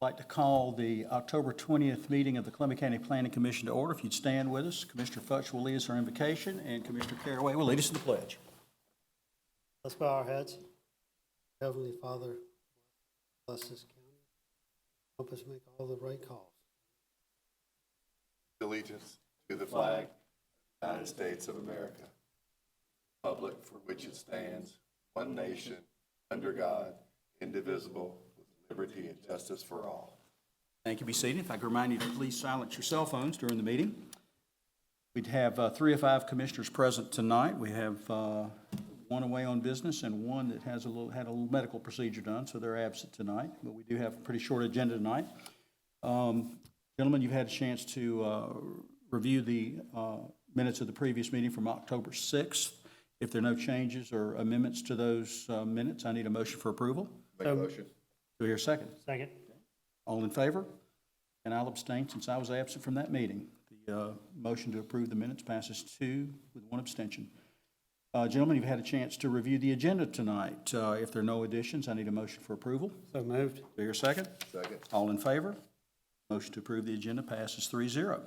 I'd like to call the October 20th meeting of the Columbia County Planning Commission to order. If you'd stand with us, Commissioner Futch will lead us in our invocation, and Commissioner Caraway will lead us in the pledge. Let's bow our heads. Heavenly Father, bless this county. Help us make all the right calls. Allegiance to the flag of the United States of America, republic for which it stands, one nation, under God, indivisible, with liberty and justice for all. Thank you. Be seated. If I could remind you to please silence your cell phones during the meeting. We'd have 3 of 5 commissioners present tonight. We have one away on business and one that had a little medical procedure done, so they're absent tonight. But we do have a pretty short agenda tonight. Gentlemen, you've had a chance to review the minutes of the previous meeting from October 6th. If there are no changes or amendments to those minutes, I need a motion for approval. Make a motion. Do we hear a second? Second. All in favor? And I'll abstain since I was absent from that meeting. The motion to approve the minutes passes 2 with 1 abstention. Gentlemen, you've had a chance to review the agenda tonight. If there are no additions, I need a motion for approval. So moved. Do we hear a second? Second. All in favor? Motion to approve the agenda passes 3-0.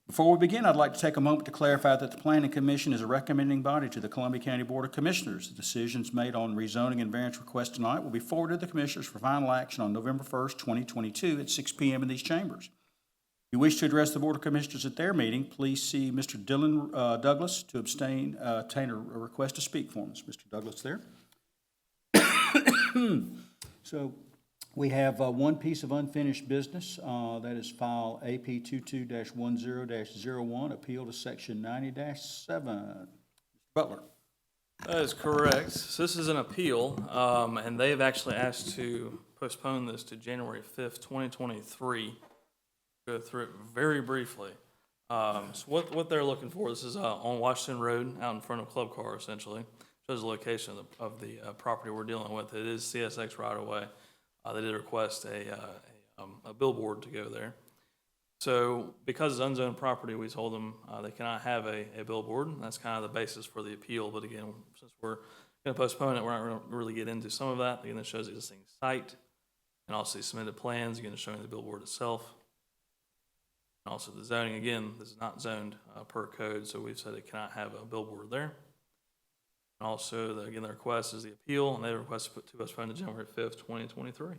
Before we begin, I'd like to take a moment to clarify that the Planning Commission is a recommending body to the Columbia County Board of Commissioners. The decisions made on rezoning and variance requests tonight will be forwarded to the Commissioners for final action on November 1st, 2022 at 6 p.m. in these chambers. If you wish to address the Board of Commissioners at their meeting, please see Mr. Dylan Douglas to obtain a request to speak for us. Mr. Douglas there. So we have one piece of unfinished business. That is file AP 22-10-01, appeal to section 90-7. Mr. Butler. That is correct. So this is an appeal, and they've actually asked to postpone this to January 5th, 2023. Go through it very briefly. So what they're looking for, this is on Washington Road, out in front of Club Car, essentially. Shows the location of the property we're dealing with. It is CSX right away. They did request a billboard to go there. So because it's unzoned property, we told them they cannot have a billboard. And that's kind of the basis for the appeal. But again, since we're going to postpone it, we're not going to really get into some of that. Again, it shows the existing site and also the submitted plans, again, showing the billboard itself. And also the zoning, again, this is not zoned per code, so we've said it cannot have a billboard there. And also, again, the request is the appeal, and they request to postpone to January 5th, 2023.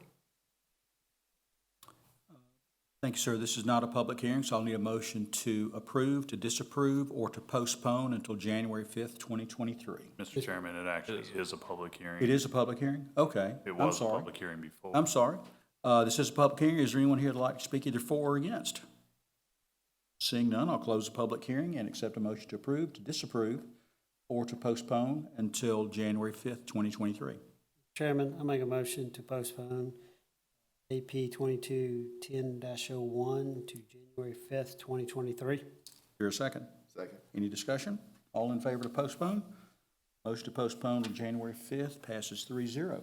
Thank you, sir. This is not a public hearing, so I'll need a motion to approve, to disapprove, or to postpone until January 5th, 2023. Mr. Chairman, it actually is a public hearing. It is a public hearing? Okay. It I'm was a sorry. public hearing before. I'm sorry. This is a public hearing. Is there anyone here that'd like to speak either for or against? Seeing none, I'll close the public hearing and accept a motion to approve, to disapprove, or to postpone until January 5th, 2023. Chairman, I make a motion to postpone AP 22-10-01 to January 5th, 2023. Here a second. Second. Any discussion? All in favor to postpone? Motion to postpone to January 5th passes 3-0.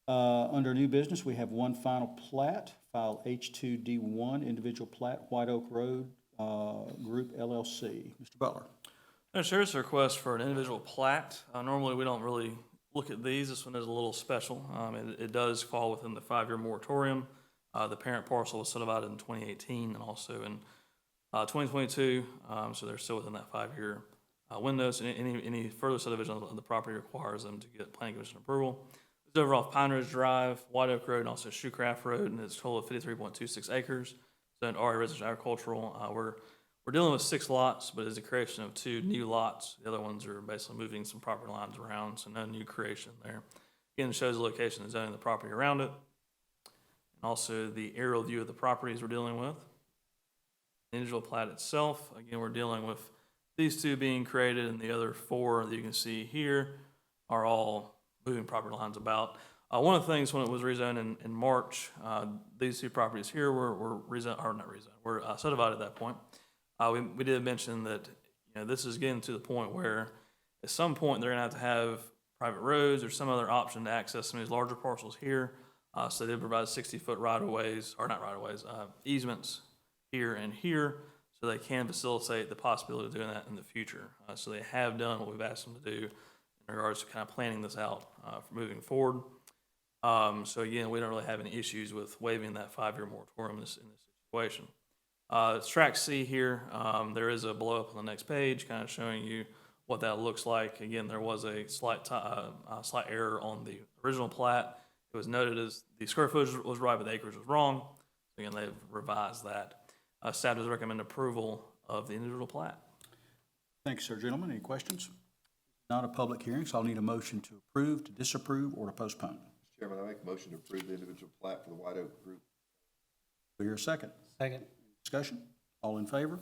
Under new business, we have one final plat, file H2D1, individual plat, White Oak Road, Group LLC. Mr. Butler. There's a request for an individual plat. Normally, we don't really look at these. This one is a little special. It does fall within the 5-year moratorium. The parent parcel was subdivided in 2018 and also in 2022, so they're still within that 5-year window. So any further subdivision of the property requires them to get planning commission approval. It's over off Pine Ridge Drive, White Oak Road, and also Shoecraft Road, and it's a total of 53.26 acres. Zoned RA residential agricultural. We're dealing with 6 lots, but it's a creation of 2 new lots. The other ones are basically moving some property lines around, so no new creation there. Again, it shows the location and zoning of the property around it. And also the aerial view of the properties we're dealing with. The individual plat itself, again, we're dealing with these 2 being created, and the other 4 that you can see here are all moving property lines about. One of the things when it was rezoned in March, these 2 properties here were subdivided at that point. We did mention that this is getting to the point where at some point they're going to have private roads or some other option to access some of these larger parcels here. So they provide 60-foot right-of-ways, or not right-of-ways, easements here and here, so they can facilitate the possibility of doing that in the future. So they have done what we've asked them to do in regards to kind of planning this out for moving forward. So again, we don't really have any issues with waiving that 5-year moratorium in this situation. It's track C here. There is a blow up on the next page, kind of showing you what that looks like. Again, there was a slight error on the original plat. It was noted as the square footage was right, but the acreage was wrong. Again, they've revised that. Staff does recommend approval of the individual plat. Thank you, sir. Gentlemen, any questions? Not a public hearing, so I'll need a motion to approve, to disapprove, or to postpone. Mr. Chairman, I make a motion to approve the individual plat for the White Oak Group. Do I hear a second? Second. Discussion? All in favor?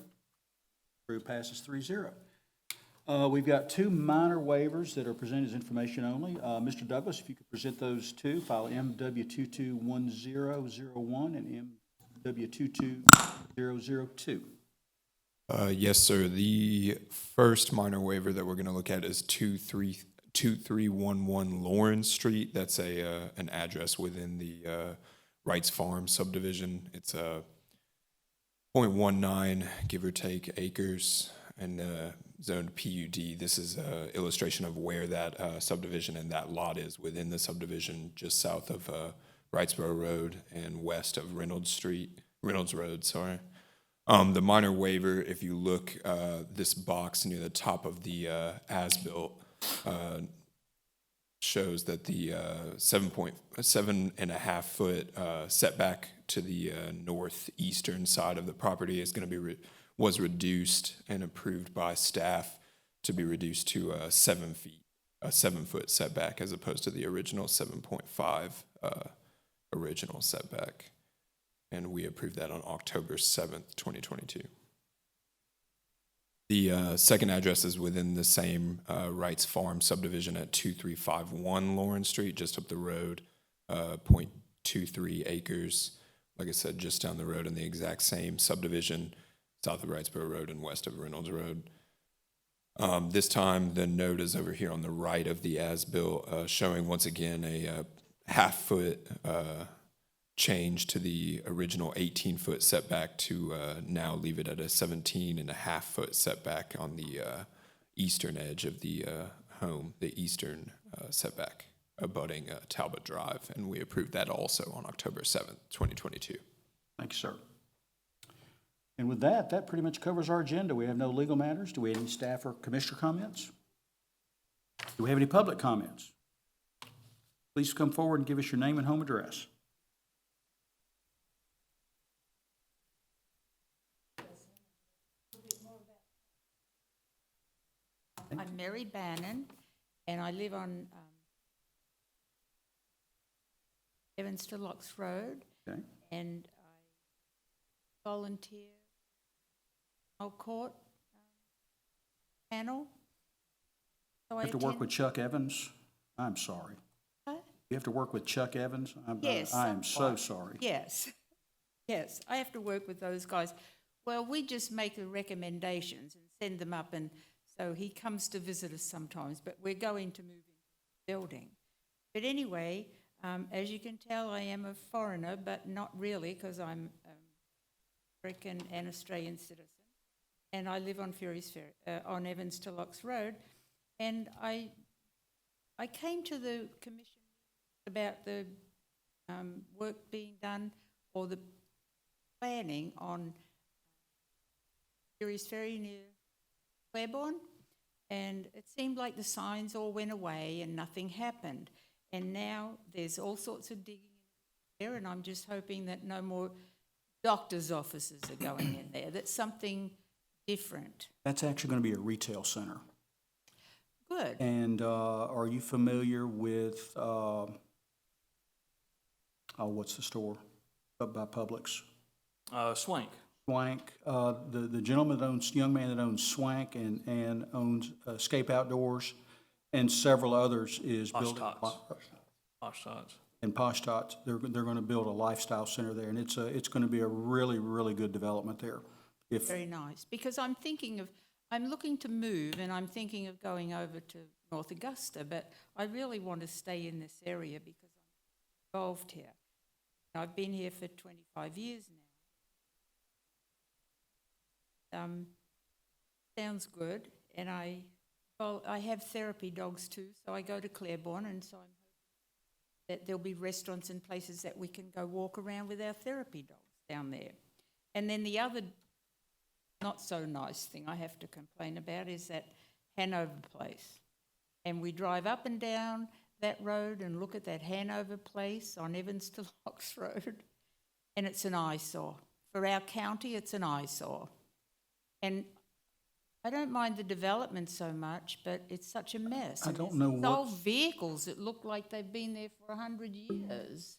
Approved passes 3-0. We've got two minor waivers that are presented as information only. Mr. Douglas, if you could present those two, file MW221001 and MW22002. Yes, sir. The first minor waiver that we're going to look at is 2311 Lawrence Street. That's an address within the Wrights Farm subdivision. It's a 0.19, give or take, acres and zoned PUD. This is an illustration of where that subdivision and that lot is within the subdivision, just south of Wrightsboro Road and west of Reynolds Road, sorry. The minor waiver, if you look, this box near the top of the as-built shows that the 7.5 foot setback to the northeastern side of the property is going to be was reduced and approved by staff to be reduced to 7 feet, a 7-foot setback, as opposed to the original 7.5 original setback. And we approved that on October 7th, 2022. The second address is within the same Wrights Farm subdivision at 2351 Lawrence Street, just up the road, 0.23 acres. Like I said, just down the road in the exact same subdivision, south of Wrightsboro Road and west of Reynolds Road. This time, the note is over here on the right of the as-built, showing once again a half-foot change to the original 18-foot setback to now leave it at a 17.5-foot setback on the eastern edge of the home, the eastern setback abutting Talbot Drive, and we approved that also on October 7th, 2022. Thank you, sir. And with that, that pretty much covers our agenda. We have no legal matters. Do we have any staff or commissioner comments? Do we have any public comments? Please come forward and give us your name and home address. I'm Mary Bannon, and I live on Evans to Locks Road, Okay. and I volunteer Old Court panel. So You I have to work attend- with Chuck Evans? I'm sorry. Huh? You have to work with Chuck Evans? Yes, I am so somewhat. sorry. Yes, yes, I have to work with those guys. Well, we just make the recommendations and send them up, and so he comes to visit us sometimes, but we're going to move into the building. But anyway, as you can tell, I am a foreigner, but not really, because I'm American and Australian citizen. And I live on Fury's Ferry, on Evans to Locks Road. And I came to the commission about the work being done, or the planning on Fury's Ferry near Claiborne, and it seemed like the signs all went away and nothing happened. And now there's all sorts of digging there, and I'm just hoping that no more doctors' offices are going in there, that's something different. That's actually going to be a retail center. Good. And are you familiar with, what's the store up by Publix? Swank. Swank, the gentleman that owns, young man that owns Swank and owns Escape Outdoors and several others is building. Posh Tots. And Posh Tots, they're going to build a lifestyle center there, and it's going to be a really, really good development there. Very nice, because I'm looking to move, and I'm thinking of going over to North Augusta, but I really want to stay in this area because I'm involved here. I've been here for 25 years now. Sounds good, and I have therapy dogs too, so I go to Claiborne, and so I'm that there'll be restaurants and places that we can go walk around with our therapy dogs down there. And then the other not so nice thing I have to complain about is that Hanover Place. And we drive up and down that road and look at that Hanover Place on Evans to Locks Road, and it's an eyesore. For our county, it's an eyesore. And I don't mind the development so much, but it's such a mess. I And don't there's know these what- old vehicles that look like they've been there for 100 years.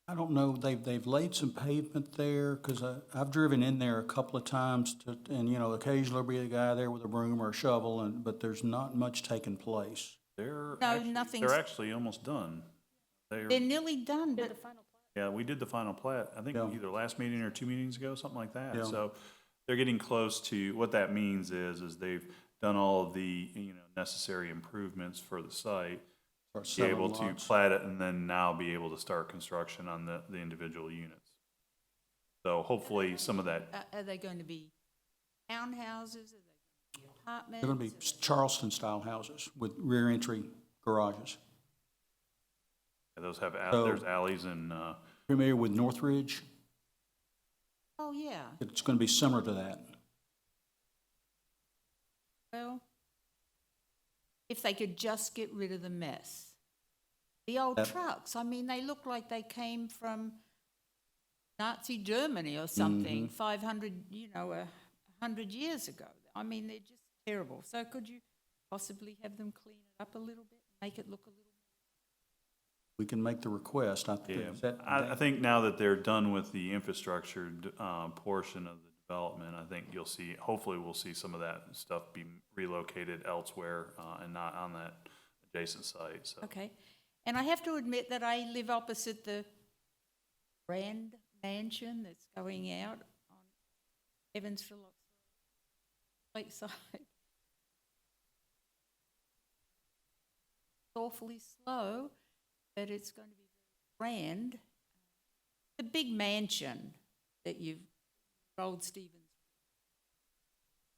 I don't know, they've laid some pavement there, because I've driven in there a couple of times to, and, you know, occasionally there'll be a guy there with a broom or a shovel, and, but there's not much taking place. They're No, actually, nothing's- they're actually almost done. They're They're, nearly done, but yeah, we did the final plat, I think Yeah. either last meeting or 2 meetings ago, something like that. Yeah. So they're getting close to, what that means is they've done all of the, necessary improvements for the site, Start be selling able to lots. plat it and then now be able to start construction on the individual units. So hopefully some of that, are they going to be townhouses? Are they going to be apartments? They're gonna be Charleston-style houses with rear entry garages. those have, So- there's alleys and, Familiar with Northridge? Oh, yeah. It's gonna be similar to that. Well, if they could just get rid of the mess. The old That- trucks, I mean, they look like they came from Nazi Germany or something, 500, 100 years ago. I mean, they're just terrible. So could you possibly have them clean it up a little bit, make it look a little? We can make the request, I think. yeah. Is that- I think now that they're done with the infrastructure, portion of the development, I think you'll see, hopefully we'll see some of that stuff be relocated elsewhere, and not on that adjacent site, so. Okay. And I have to admit that I live opposite the Grand Mansion that's going out on Evansville Lakeside. It's awfully slow, but it's going to be grand. The big mansion that you've rolled Stevens.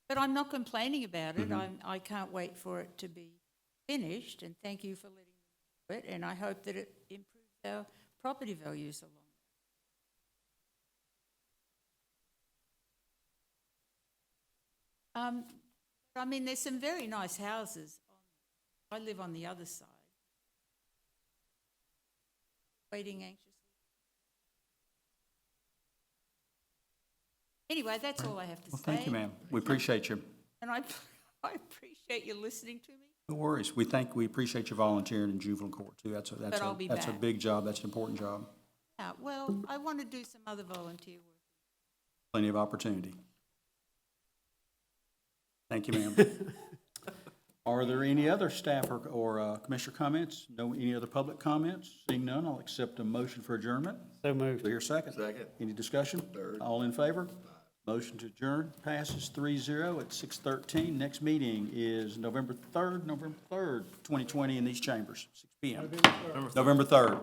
But I'm not complaining about it. I can't wait for it to be finished, and thank you for letting me do it, and I hope that it improves our property values along. I mean, there's some very nice houses. I live on the other side. Waiting anxiously. Anyway, that's all I have to say. Well, thank you, ma'am. We appreciate you. And I appreciate you listening to me. No worries. We appreciate you volunteering in juvenile court too. That's I'll be a back. big job. That's an important job. Yeah, well, I want to do some other volunteer work. Plenty of opportunity. Thank you, ma'am. Are there any other staff or commissioner comments? No, any other public comments? Seeing none, I'll accept a motion for adjournment. So moved. Do I hear a second? Second. Any discussion? Third. All in favor? Motion to adjourn passes 3-0 at 6:13. Next meeting is November 3rd, 2020 in these chambers, 6 PM. November 3rd.